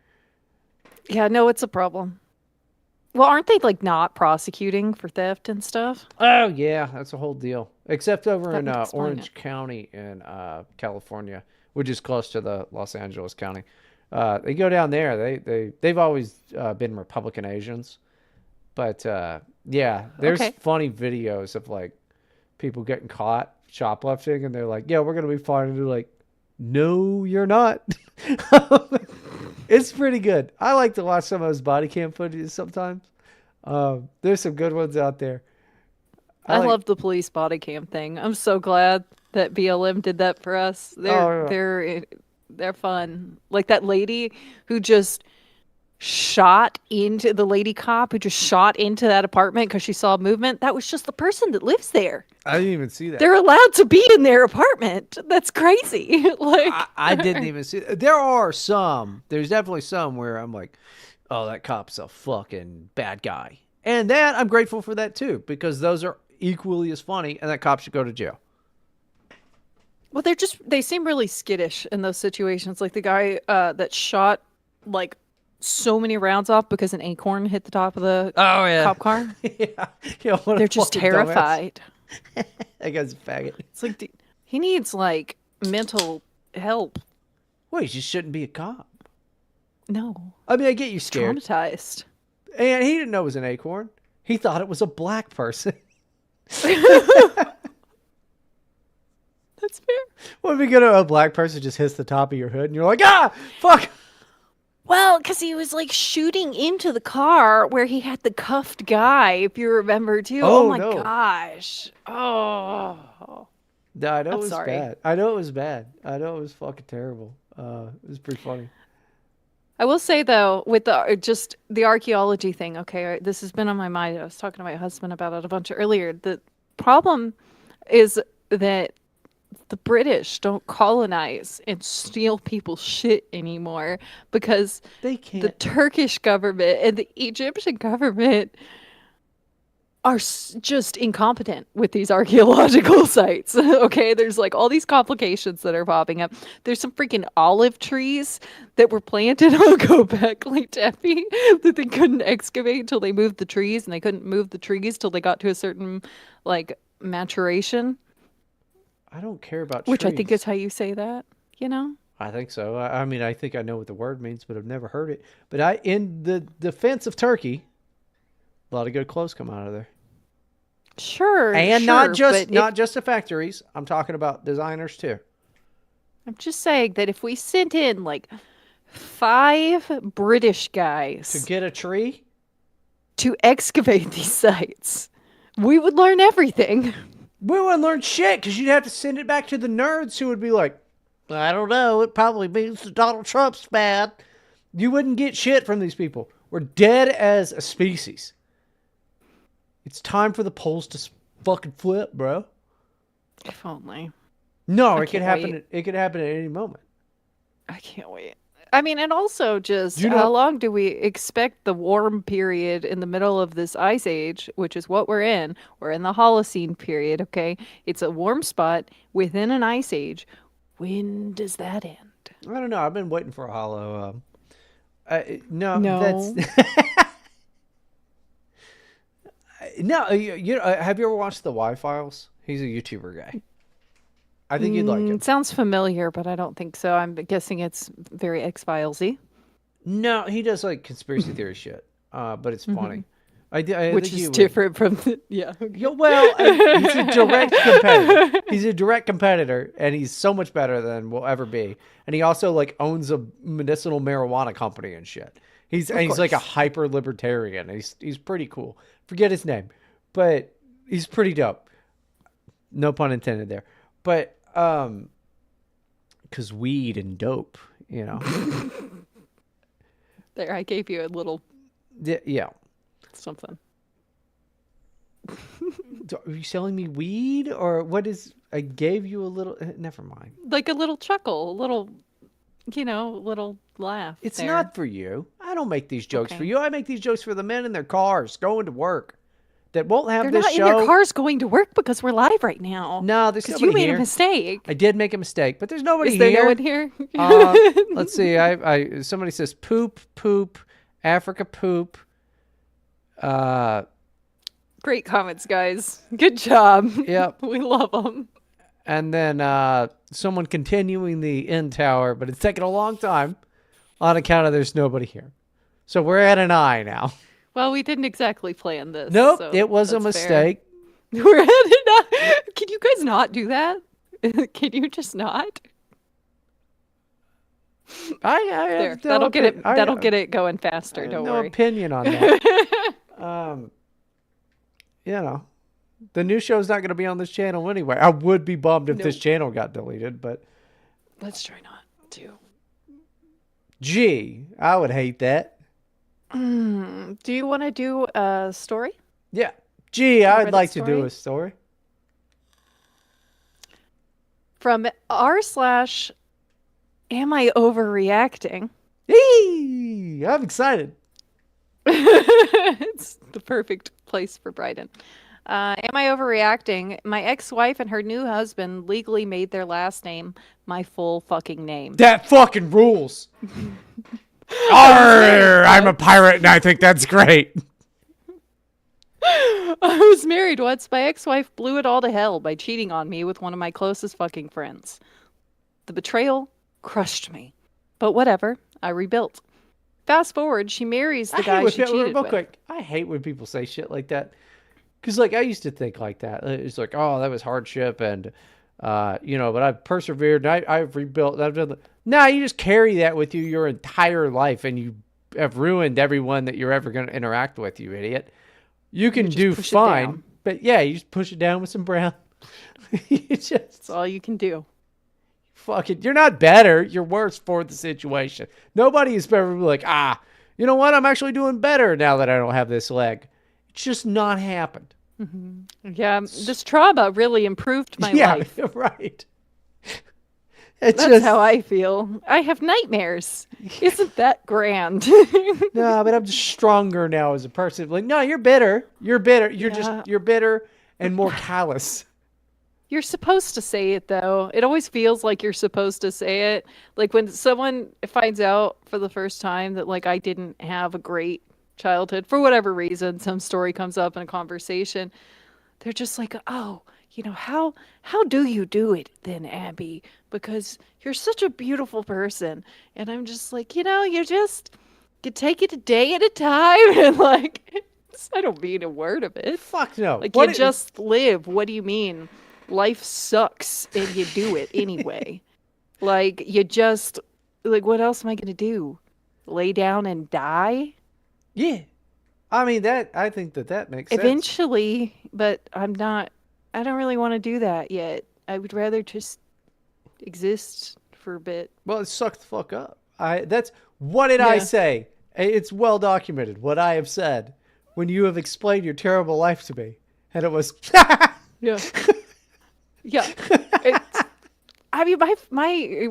Yeah, no, it's a problem. Well, aren't they like not prosecuting for theft and stuff? Oh yeah, that's a whole deal. Except over That in would explain Orange County in California, which is close to the Los Angeles County. They go down there. They've always been Republican Asians, but yeah, there's Okay. funny videos of like people getting caught shoplifting, and they're like, "Yeah, we're gonna be fine," and they're like, "No, you're not." It's pretty good. I like to watch some of those body cam footage sometimes. There's some good ones out there. I like- love the police body cam thing. I'm so glad that BLM did that for us. Oh, yeah. They're fun. Like that lady who just shot into the lady cop who just shot into that apartment because she saw movement. That was just the person that lives there. I didn't even see that. They're allowed to be in their apartment. That's crazy. Like I didn't even see. There are some. There's definitely some where I'm like, oh, that cop's a fucking bad guy, and that I'm grateful for that too because those are equally as funny, and that cop should go to jail. Well, they seem really skittish in those situations. Like the guy that shot like so many rounds off because an acorn hit the top of the Oh yeah, cop car. yeah. What a They're just fucking dumbass. terrified. That guy's a faggot. It's like he needs like mental help. Wait, you shouldn't be a cop. No, I mean, I get you scared, traumatized. and he didn't know it was an acorn. He thought it was a black person. That's fair. What if you get a black person just hits the top of your hood, and you're like, fuck. Well, because he was like shooting into the car where he had the cuffed guy, if you remember too. Oh, Oh, my no. gosh. Oh. No, I know I'm it was sorry. bad. I know it was bad. I know it was fucking terrible. It was pretty funny. I will say though, with the archaeology thing, okay, this has been on my mind. I was talking to my husband about it a bunch earlier. That Problem is that the British don't colonize and steal people's shit anymore because They the can't. Turkish government and the Egyptian government are just incompetent with these archaeological sites. Okay, there's like all these complications that are popping up. There's some freaking olive trees that were planted on Göbekli Tepe that they couldn't excavate until they moved the trees, and they couldn't move the trees till they got to a certain like maturation, I don't care about which I think trees. is how you say that, you know? I think so. I mean, I think I know what the word means, but I've never heard it. But in the defense of Turkey, a lot of good clothes come out of there, Sure, and sure, but if not just the factories. I'm talking about designers too. I'm just saying that if we sent in like 5 British To guys get a tree, to excavate these sites, we would learn everything. we wouldn't learn shit because you'd have to send it back to the nerds who would be like, I don't know. It probably means that Donald Trump's bad. You wouldn't get shit from these people. We're dead as a species. It's time for the polls to fucking flip, bro. If only. No, I it could can't happen. wait. It could happen at any moment. I can't wait. I mean, and also just Do you how know? long do we expect the warm period in the middle of this ice age, which is what we're in? We're in the Holocene period, okay? It's a warm spot within an ice age. When does that end? I don't know. I've been waiting for a hollow. No, that's No. no. Have you ever watched the Y Files? He's a YouTuber guy. I think you'd like him. Sounds familiar, but I don't think so. I'm guessing it's very X-Filesy, No, he does like conspiracy theory shit. But it's funny. I which think is you would. different from yeah. Yeah, well, he's a direct competitor. He's a direct competitor, and he's so much better than we'll ever be. And he also like owns a medicinal marijuana company and shit. He's like a course. hyper libertarian. He's pretty cool. Forget his name, but he's pretty dope. No pun intended there. But because weed and dope, you know. There, I gave you a little Yeah. something. Are you selling me weed or what is? I gave you a little. Never mind. Like a little chuckle, a little, little laugh It's there. not for you. I don't make these jokes for Okay. you. I make these jokes for the men in their cars going to work that won't have They're this not in their show. cars going to work because we're live right now. No, there's Because you nobody made a here. mistake. I did make a mistake, but there's nobody Is there here. no one here? Let's see. I somebody says poop, poop, Africa poop. Great comments, guys. Good job. Yep. We love them. And then someone continuing the end tower, but it's taking a long time on account of there's nobody here. So we're at an I now. Well, we didn't exactly plan this. Nope, so it was a that's fair. mistake. We're at an I. Can you guys not do that? Can you just not? I There. have no That'll get it. I That'll have- get it going I faster. have Don't no worry. opinion on that. You know, the new show's not going to be on this channel anyway. I would be bummed if this Nope. channel got deleted, but Let's try not to. gee, I would hate that. Do you want to do a story? Yeah. Gee, I'd Reddit like to do story? a story. From r/. Am I overreacting? Eee, I'm excited. It's the perfect place for Bryden. Am I overreacting? My ex-wife and her new husband legally made their last name my full fucking name. That fucking rules. Arr, I'm a pirate and I think that's great. I was married once. My ex-wife blew it all to hell by cheating on me with one of my closest fucking friends. The betrayal crushed me. But whatever, I rebuilt. Fast forward, she marries the guy she cheated real with. quick. I hate when people say shit like that. Because, like, I used to think like that. It's like, oh, that was hardship and, but I've persevered and I've rebuilt. I've done. No, you just carry that with you your entire life and you have ruined everyone that you're ever going to interact with, you idiot. You can just do push it fine, down. but yeah, you just push it down with some brown. You just That's all you can do. fuck it. You're not better. You're worse for the situation. Nobody is ever like, you know what? I'm actually doing better now that I don't have this leg. It's just not happened. Yeah, this trauma really improved my Yeah, life. right. It's That's just how I feel. I have nightmares. Isn't that grand? no, but I'm just stronger now as a person. Like, no, you're bitter. You're bitter. Yeah. You're bitter and more callous. You're supposed to say it though. It always feels like you're supposed to say it. Like when someone finds out for the first time that like I didn't have a great childhood for whatever reason, some story comes up in a conversation, they're just like, "Oh, how do you do it then, Abby? Because you're such a beautiful person." And I'm just like, you take it a day at a time and like I don't mean a word of it. Fuck no. Like you just live. What do you mean? Life sucks and you do it anyway. Like you just like what else am I gonna do? Lay down and die? Yeah. I mean that. I think that makes sense. Eventually, but I don't really want to do that yet. I would rather just exist for a bit. Well, it sucked the fuck up. I. That's what did I Yeah. say? It's well documented what I have said when you have explained your terrible life to me, and it was. Yeah. Yeah. It's, I mean, my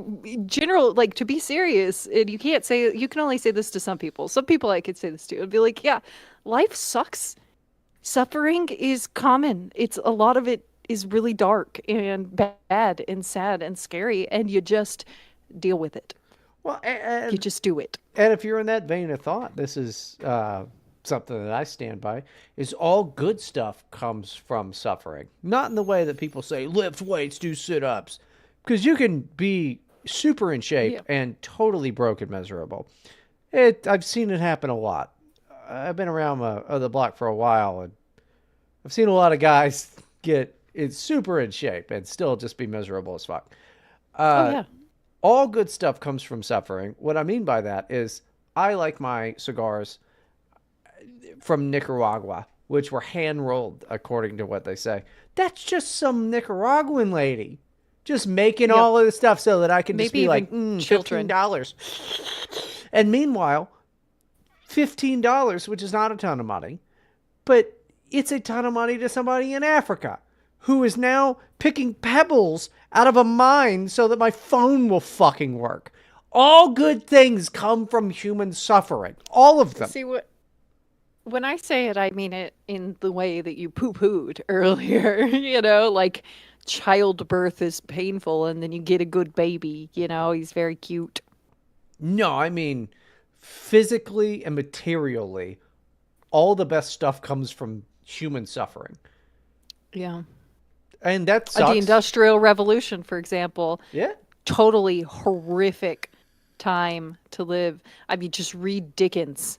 general like to be serious, and you can only say this to some people. Some people I could say this to. It'd be like, yeah, life sucks. Suffering is common. It's a lot of it is really dark and bad and sad and scary, and you just deal with it. Well, You just do it. and if you're in that vein of thought, this is something that I stand by, is all good stuff comes from suffering. Not in the way that people say, lift weights, do sit-ups. Because you can be super in shape Yeah. and totally broke and miserable. I've seen it happen a lot. I've been around the block for a while, and I've seen a lot of guys get super in shape and still just be miserable as fuck. Oh yeah. All good stuff comes from suffering. What I mean by that is I like my cigars from Nicaragua, which were hand rolled, according to what they say. That's just some Nicaraguan lady just making Yep. all of this stuff so that I can just Maybe be like, even $15. children. And meanwhile, $15, which is not a ton of money, but it's a ton of money to somebody in Africa who is now picking pebbles out of a mine so that my phone will fucking work. All good things come from human suffering. All of them. See what when I say it, I mean it in the way that you poo-pooed earlier. Like childbirth is painful, and then you get a good baby. He's very cute. No, I mean physically and materially, all the best stuff comes from human suffering. Yeah. And that The sucks. Industrial Revolution, for example, Yeah. totally horrific time to live. I mean, just read Dickens.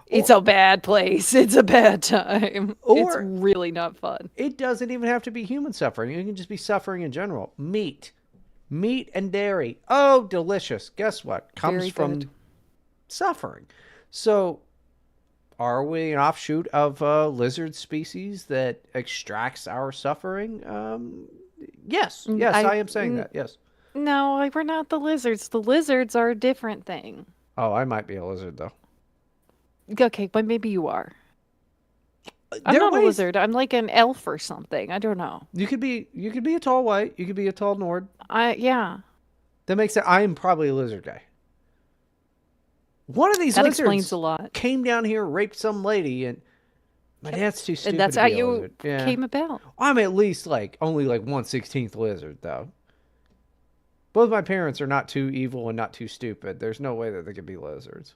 It's a bad place. It's a bad time. It's Or really not fun. it doesn't even have to be human suffering. It can just be suffering in general. Meat and dairy. Oh, delicious. Guess what? Comes Very from good. suffering. So, are we an offshoot of a lizard species that extracts our suffering? Yes. Yes, I am saying that. Yes. No, we're not the lizards. The lizards are a different thing. Oh, I might be a lizard, though. Okay, but maybe you are. I'm There are not a ways. lizard. I'm like an elf or something. I don't know. You could be a tall white. You could be a tall Nord. Yeah, That makes it. I am probably a lizard guy. One of these that lizards explains a lot. came down here, raped some lady, and my dad's too stupid And that's to how be a you lizard. Yeah. came about. I'm at least only 1/16th lizard though. Both my parents are not too evil and not too stupid. There's no way that they could be lizards.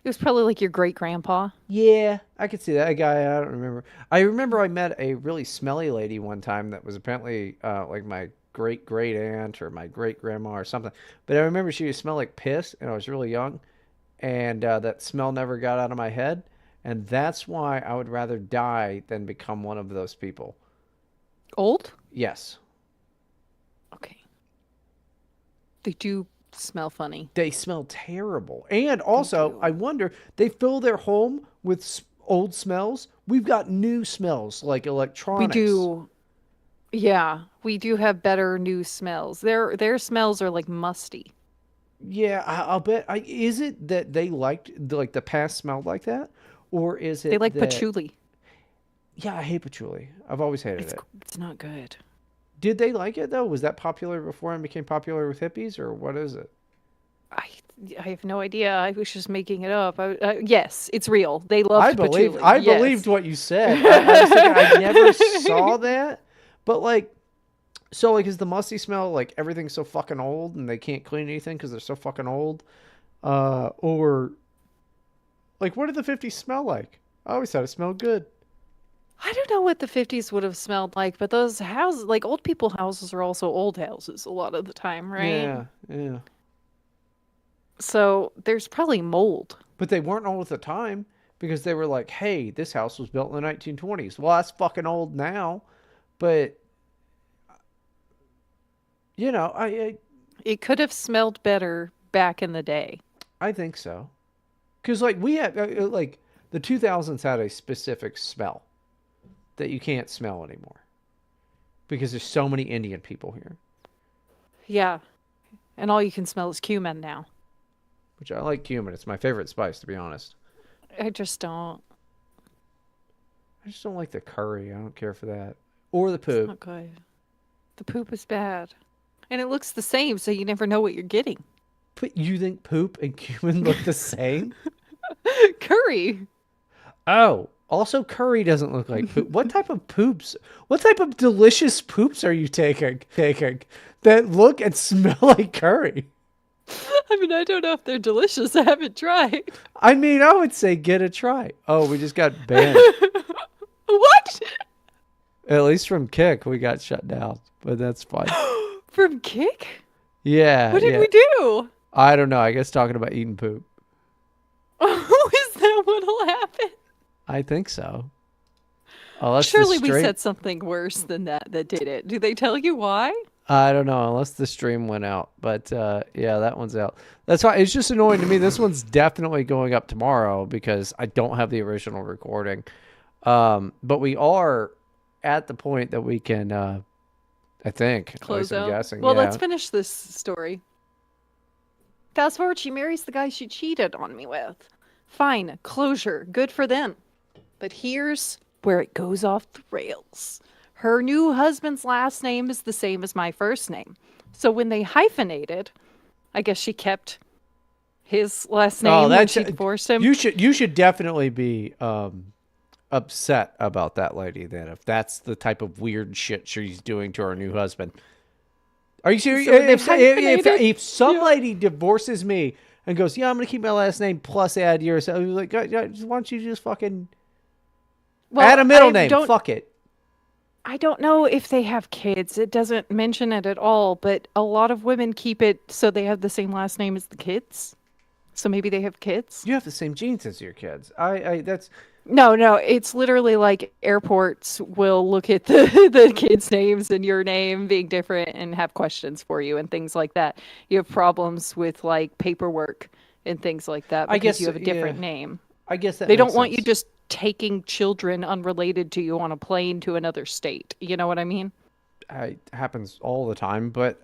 It was probably like your great grandpa. Yeah, I could see that. A guy, I don't remember. I remember I met a really smelly lady one time that was apparently like my great great aunt or my great grandma or something. But I remember she would smell like piss, and I was really young, and that smell never got out of my head. And that's why I would rather die than become one of those people. Old? Yes, Okay. They do smell funny. they smell terrible. And also, do. I wonder, they fill their home with old smells. We've got new smells like We electronics. do. Yeah, we do have better new smells. Their smells are like musty. Yeah, I'll bet. Is it that they liked the past smelled like that, or is They it like that patchouli. Yeah, I hate patchouli. I've always hated It's it. it's not good. Did they like it though? Was that popular before and became popular with hippies, or what is it? I I have no idea. I was just making it up. Yes, it's real. They I loved believed patchouli. I believed Yes. what you said. I was thinking I never saw that, but like, so like, is the musty smell like everything's so fucking old and they can't clean anything because they're so fucking old? Or like, what did the '50s smell like? I always thought it smelled good. I don't know what the 50s would have smelled like, but those houses, like old people houses, are also old houses a lot of the time, right? Yeah, yeah. So there's probably mold. But they weren't old at the time because they were like, hey, this house was built in the 1920s. Well, that's fucking old now. But, I It could have smelled better back in the day. I think so. Because, like, we had, like, the 2000s had a specific smell that you can't smell anymore because there's so many Indian people here, Yeah. And all you can smell is cumin now. which I like cumin. It's my favorite spice, to be honest. I just don't. I just don't like the curry. I don't care for that. Or the It's poop. not good. The poop is bad. And it looks the same, so you never know what you're getting. But you think poop and cumin look the same? Curry. Oh, also curry doesn't look like poop. What type of poops? What type of delicious poops are you taking that look and smell like curry? I mean, I don't know if they're delicious. I haven't tried. I mean, I would say get a try. Oh, we just got banned. What? At least from Kick, we got shut down, but that's fine. From Kick? Yeah, What did yeah. we do? I don't know. I guess talking about eating poop. Is that what'll happen? I think so. Unless Surely the we stream, said something worse than that did it. Do they tell you why? I don't know. Unless the stream went out, but yeah, that one's out. That's why it's just annoying to me. This one's definitely going up tomorrow because I don't have the original recording. But we are at the point that we can, I think, at Close least I'm out. guessing. Well, Yeah. let's finish this story. Fast forward, she marries the guy she cheated on me with. Fine, closure, good for them. But here's where it goes off the rails. Her new husband's last name is the same as my first name. So when they hyphenated, I guess she kept his last name when that's she divorced him. you should definitely be upset about that lady then if that's the type of weird shit she's doing to her new husband. Are you serious? So when they if, hyphenated- if some Yeah. lady divorces me and goes, yeah, I'm gonna keep my last name plus add yours, I'll be like, why don't you just fucking Well, add a middle I name? don't- Fuck it. I don't know if they have kids. It doesn't mention it at all, but a lot of women keep it so they have the same last name as the kids. So maybe they have kids. You have the same genes as your kids. I that's No, it's literally like airports will look at the the kids' names and your name being different and have questions for you and things like that. You have problems with like paperwork and things like that because I guess you have a different yeah. name. I guess that They don't makes want you sense. just taking children unrelated to you on a plane to another state. You know what I mean? It happens all the time, but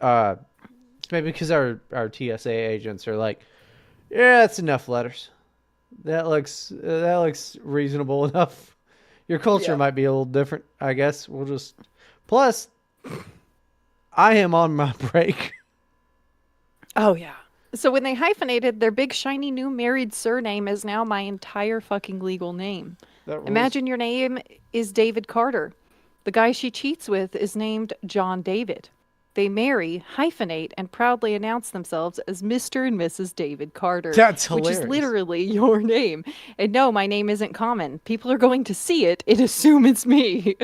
it's maybe because our TSA agents are like, yeah, that's enough letters. That looks reasonable enough. Your culture Yeah. might be a little different, I guess. We'll just plus I am on my break. Oh yeah. So when they hyphenated, their big shiny new married surname is now my entire fucking legal name. That rules. Imagine your name is David Carter. The guy she cheats with is named John David. They marry, hyphenate, and proudly announce themselves as Mr. and Mrs. David Carter. That's Which is hilarious. literally your name. And no, my name isn't common. People are going to see it and assume it's me.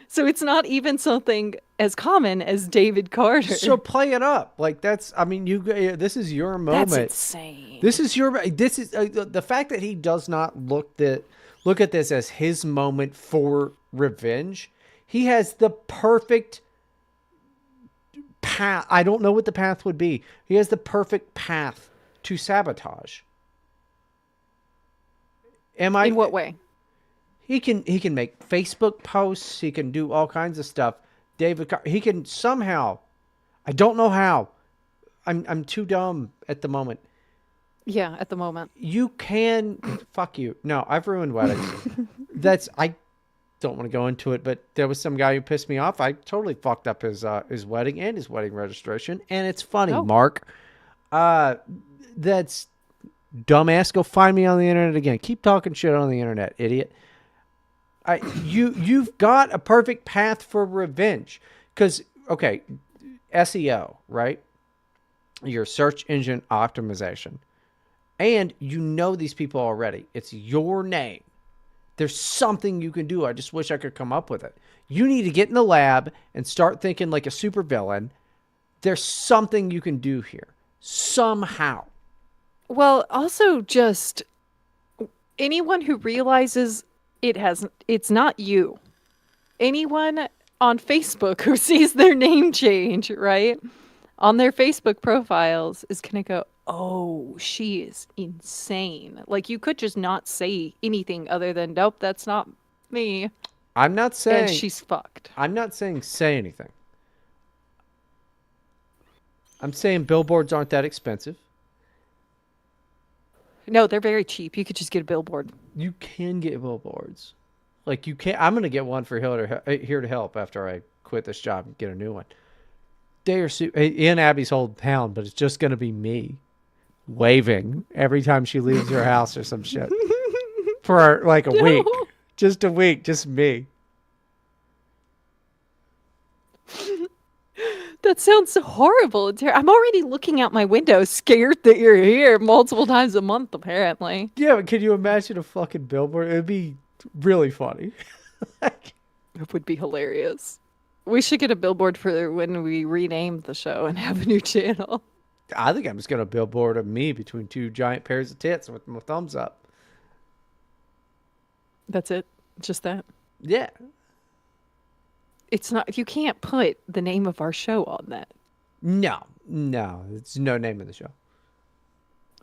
So it's not even something as common as David Carter. So play it up. Like that's I mean this is your moment. That's insane. This is the fact that he does not look at this as his moment for revenge. He has the perfect path. I don't know what the path would be. He has the perfect path to sabotage. Am I In what way? He can make Facebook posts. He can do all kinds of stuff. He can somehow. I don't know how. I'm too dumb at the moment. Yeah, at the moment. You can fuck you. No, I've ruined weddings. don't want to go into it, but there was some guy who pissed me off. I totally fucked up his wedding and his wedding registration. And it's funny, Oh. Mark. That's dumbass. Go find me on the internet again. Keep talking shit on the internet, idiot. You've got a perfect path for revenge. Because, okay, SEO, right? Your search engine optimization. And you know these people already. It's your name. There's something you can do. I just wish I could come up with it. You need to get in the lab and start thinking like a supervillain. There's something you can do here. Somehow. Well, also just anyone who realizes it's not you. Anyone on Facebook who sees their name change, right? On their Facebook profiles is going to go, "Oh, she is insane." Like you could just not say anything other than, "Nope, that's not me." I'm not saying And she's fucked. I'm not saying say anything. I'm saying billboards aren't that expensive. No, they're very cheap. You could just get a billboard. You can get billboards. Like you can. I'm gonna get one for here to help after I quit this job and get a new one. They are in Abby's whole town, but it's just gonna be me waving every time she leaves her house or some shit for like a week, just a week, just me. That sounds so horrible. I'm already looking out my window, scared that you're here multiple times a month, apparently. Yeah, but can you imagine a fucking billboard? It'd be really funny. It would be hilarious. We should get a billboard for when we rename the show and have a new channel. I think I'm just gonna billboard of me between two giant pairs of tits with my thumbs up. That's it. Just that. Yeah. It's not. You can't put the name of our show on that. No, it's no name of the show.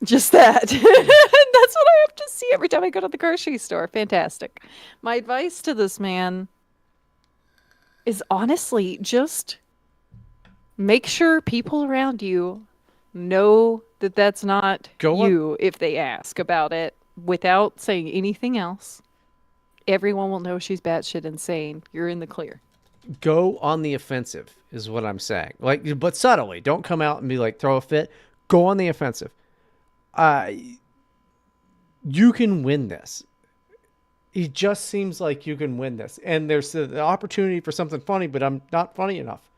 Just that. That's what I have to see every time I go to the grocery store. Fantastic. My advice to this man is honestly just make sure people around you know that that's not you if they ask about it without saying anything else. Everyone will know she's batshit insane. You're in the clear. Go on the offensive is what I'm saying. Like, but subtly. Don't come out and be like, throw a fit. Go on the offensive. You can win this. It just seems like you can win this. And there's the opportunity for something funny, but I'm not funny enough.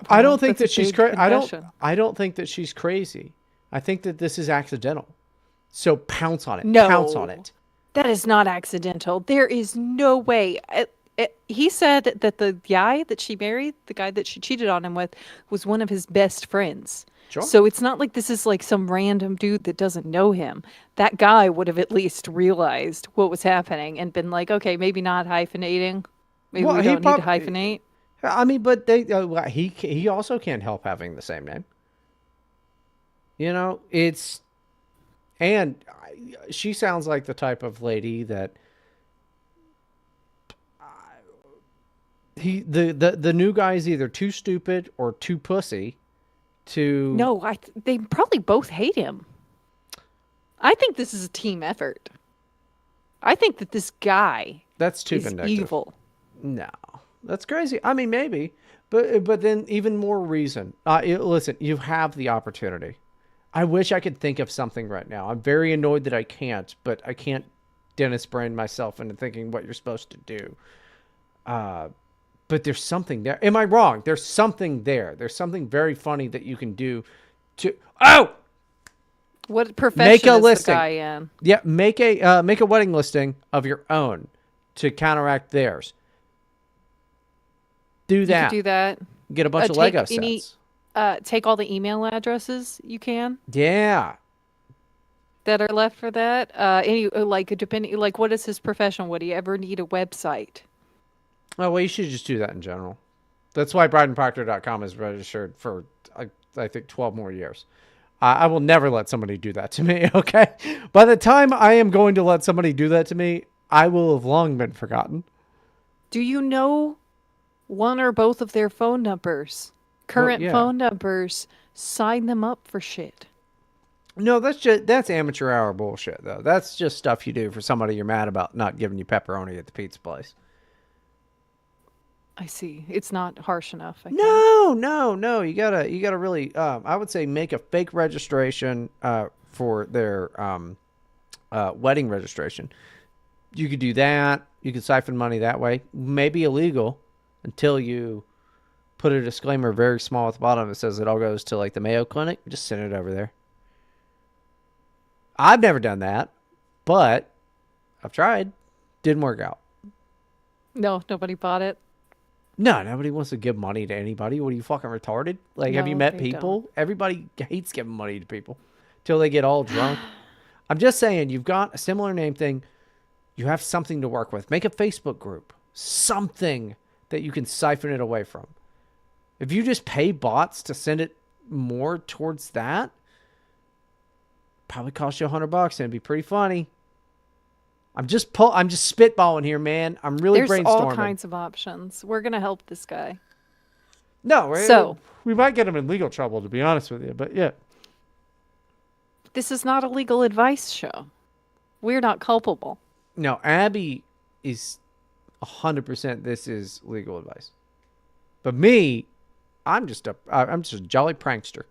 I don't think that she's crazy. I don't think that she's crazy. I think that this is accidental. So pounce on it. No. Pounce on it. That is not accidental. There is no way. He said that the guy that she married, the guy that she cheated on him with, was one of his best friends. Sure. So it's not like this is like some random dude that doesn't know him. That guy would have at least realized what was happening and been like, okay, maybe not hyphenating. Maybe we don't need to hyphenate. I mean, but he also can't help having the same name. You know, she sounds like the type of lady that the new guy is either too stupid or too pussy to. No, they probably both hate him. I think this is a team effort. I think that this guy that's too is vindictive. evil. No, that's crazy. I mean, maybe, but then even more reason. Listen, you have the opportunity. I wish I could think of something right now. I'm very annoyed that I can't, but I can't Dennis brain myself into thinking what you're supposed to do. But there's something there. Am I wrong? There's something there. There's something very funny that you can do to. Oh! What profession is the guy in? Yeah, make a wedding listing of your own to counteract theirs. Do that. You could do that. Get a bunch of Lego sets. Take all the email addresses you can. Yeah. That are left for that. Depending, like, what is his profession? Would he ever need a website? Oh, well, you should just do that in general. That's why BridenProctor.com is registered for, I think, 12 more years. I will never let somebody do that to me, okay? By the time I am going to let somebody do that to me, I will have long been forgotten. Do you know one or both of their phone numbers? Current phone numbers. Sign them up for shit. No, that's amateur hour bullshit though. That's just stuff you do for somebody you're mad about not giving you pepperoni at the pizza place. I see. It's not harsh enough, I think. No. You gotta really. I would say make a fake registration for their wedding registration. You could do that. You could siphon money that way. Maybe illegal until you put a disclaimer very small at the bottom that says it all goes to like the Mayo Clinic. Just send it over there. I've never done that, but I've tried. Didn't work out. No, nobody bought it. No, nobody wants to give money to anybody. What are you fucking retarded? Like, have you No, met they people? don't. Everybody hates giving money to people till they get all drunk. I'm just saying, you've got a similar name thing. You have something to work with. Make a Facebook group. Something that you can siphon it away from. If you just pay bots to send it more towards that, probably cost you $100 and it'd be pretty funny. I'm just spitballing here, man. I'm really There's brainstorming. all kinds of options. We're gonna help this guy. No, So- we might get him in legal trouble, to be honest with you. But yeah, This is not a legal advice show. We're not culpable. no, Abby is 100%. This is legal advice. But me, I'm just a jolly prankster.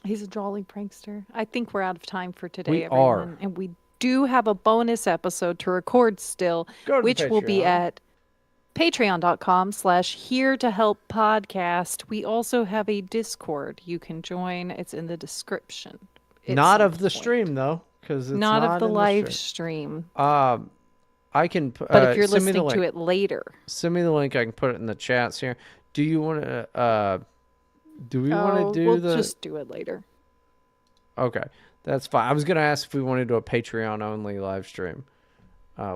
He's a jolly prankster. I think we're out of time for today, We everyone. are. And we do have a bonus episode to record still, Go to the which will be Patreon. at patreon.com/here to help podcast. We also have a Discord you can join. It's in the description. at Not some of the point. stream though, because it's Not of the in live stream. stream. I can. But if you're send me the listening to link. it later. Send me the link. I can put it in the chats here. Do you want to? Do we want to do we'll the? just do it later. Okay, that's fine. I was gonna ask if we wanted to do a Patreon only live stream,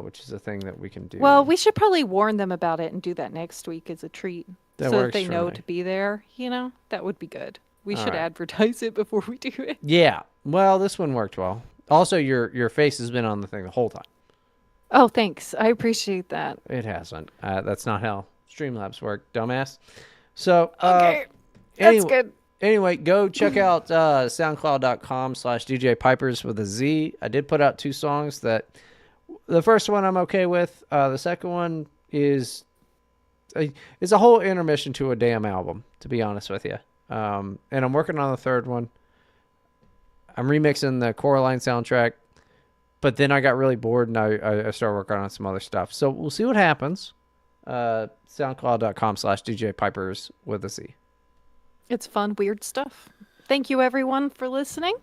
which is a thing that we can do. Well, we should probably warn them about it and do that next week as a treat. That so that works they for know me. to be there, that would be good. We All should right. advertise it before we do it. Yeah. Well, this one worked well. Also, your face has been on the thing the whole time. Oh, thanks. I appreciate that. It hasn't. That's not how Streamlabs work, dumbass. So, Okay. anyway, That's good. Anyway, go check out soundcloud.com/DJ Pipers with a Z. I did put out 2 songs that the first one I'm okay with. The second one is it's a whole intermission to a damn album, to be honest with you. And I'm working on the third one. I'm remixing the Coraline soundtrack, but then I got really bored and I started working on some other stuff. So we'll see what happens. SoundCloud.com/DJ Pipers with a Z. It's fun, weird stuff. Thank you, everyone, for listening.